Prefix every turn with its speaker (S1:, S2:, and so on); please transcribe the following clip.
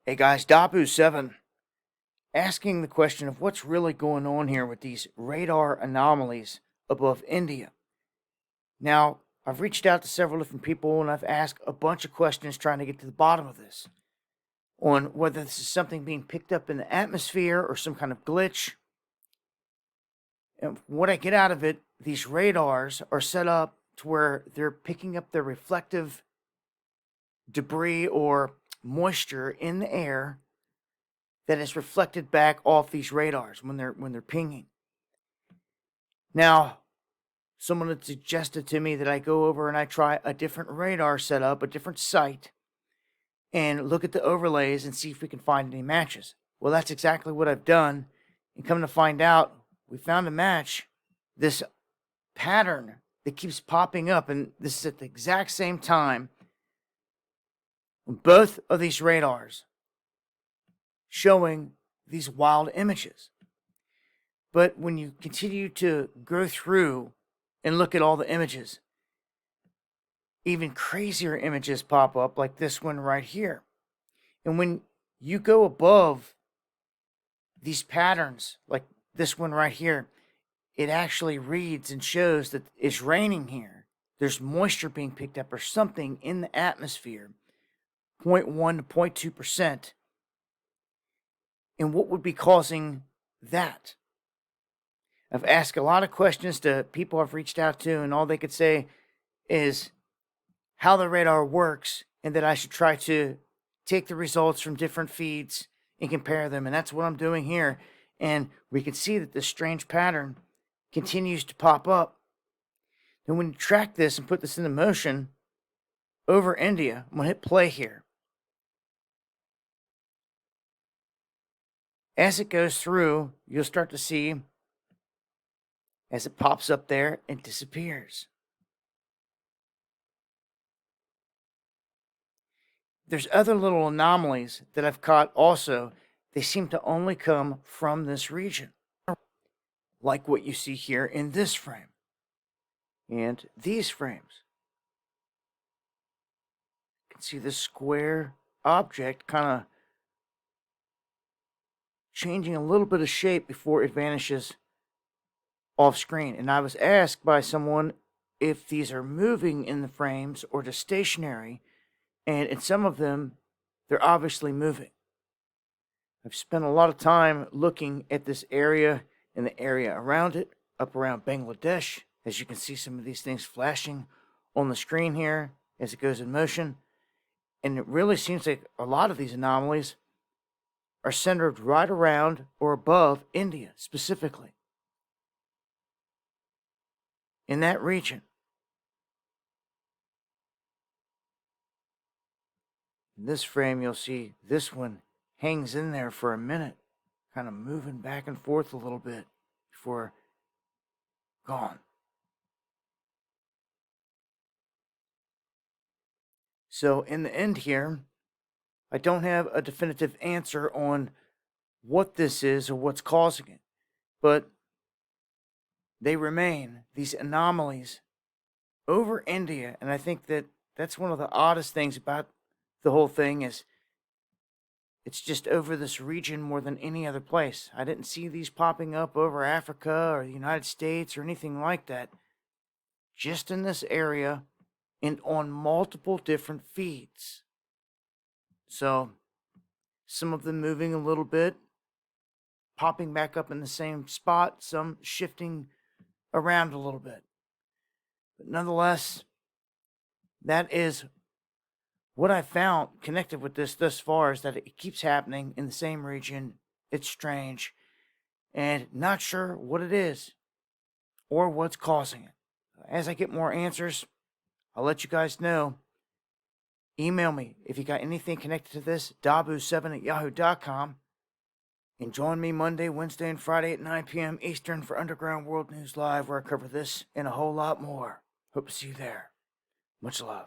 S1: Hey guys, Dabu7 asking the question of what's really going on here with these radar anomalies above India. Now, I've reached out to several different people and I've asked a bunch of questions trying to get to the bottom of this on whether this is something being picked up in the atmosphere or some kind of glitch. And what I get out of it, these radars are set up to where they're picking up the reflective debris or moisture in the air that is reflected back off these radars when they're pinging. Now, someone had suggested to me that I go over and I try a different radar setup, a different site, and look at the overlays and see if we can find any matches. Well, that's exactly what I've done. And come to find out, we found a match. This pattern that keeps popping up, and this is at the exact same time on both of these radars showing these wild images. But when you continue to go through and look at all the images, even crazier images pop up like this one right here. And when you go above these patterns, like this one right here, it actually reads and shows that it's raining here. There's moisture being picked up or something in the atmosphere, 0.1 to 0.2%. And what would be causing that? I've asked a lot of questions to people I've reached out to, and all they could say is how the radar works and that I should try to take the results from different feeds and compare them. And that's what I'm doing here. And we can see that this strange pattern continues to pop up. And when you track this and put this into motion over India, I'm going to hit play here. As it goes through, you'll start to see as it pops up there and disappears. There's other little anomalies that I've caught also. They seem to only come from this region, like what you see here in this frame and these frames. You can see this square object kind of changing a little bit of shape before it vanishes off screen. And I was asked by someone if these are moving in the frames or just stationary, and in some of them they're obviously moving. I've spent a lot of time looking at this area and the area around it, up around Bangladesh. As you can see, some of these things flashing on the screen here as it goes in motion. And it really seems like a lot of these anomalies are centered right around or above India specifically, in that region. In this frame, you'll see this one hangs in there for a minute, kind of moving back and forth a little bit before gone. So in the end here, I don't have a definitive answer on what this is or what's causing it, but they remain, these anomalies, over India. And I think that that's one of the oddest things about the whole thing is it's just over this region more than any other place. I didn't see these popping up over Africa or the United States or anything like that. Just in this area and on multiple different feeds. So some of them moving a little bit, popping back up in the same spot, some shifting around a little bit. But nonetheless, that is what I found connected with this thus far, is that it keeps happening in the same region. It's strange and not sure what it is or what's causing it. As I get more answers, I'll let you guys know. Email me if you got anything connected to this, dabu7@yahoo.com. And join me Monday, Wednesday, and Friday at 9 p.m. Eastern for Underground World News Live, where I cover this and a whole lot more. Hope to see you there. Much love.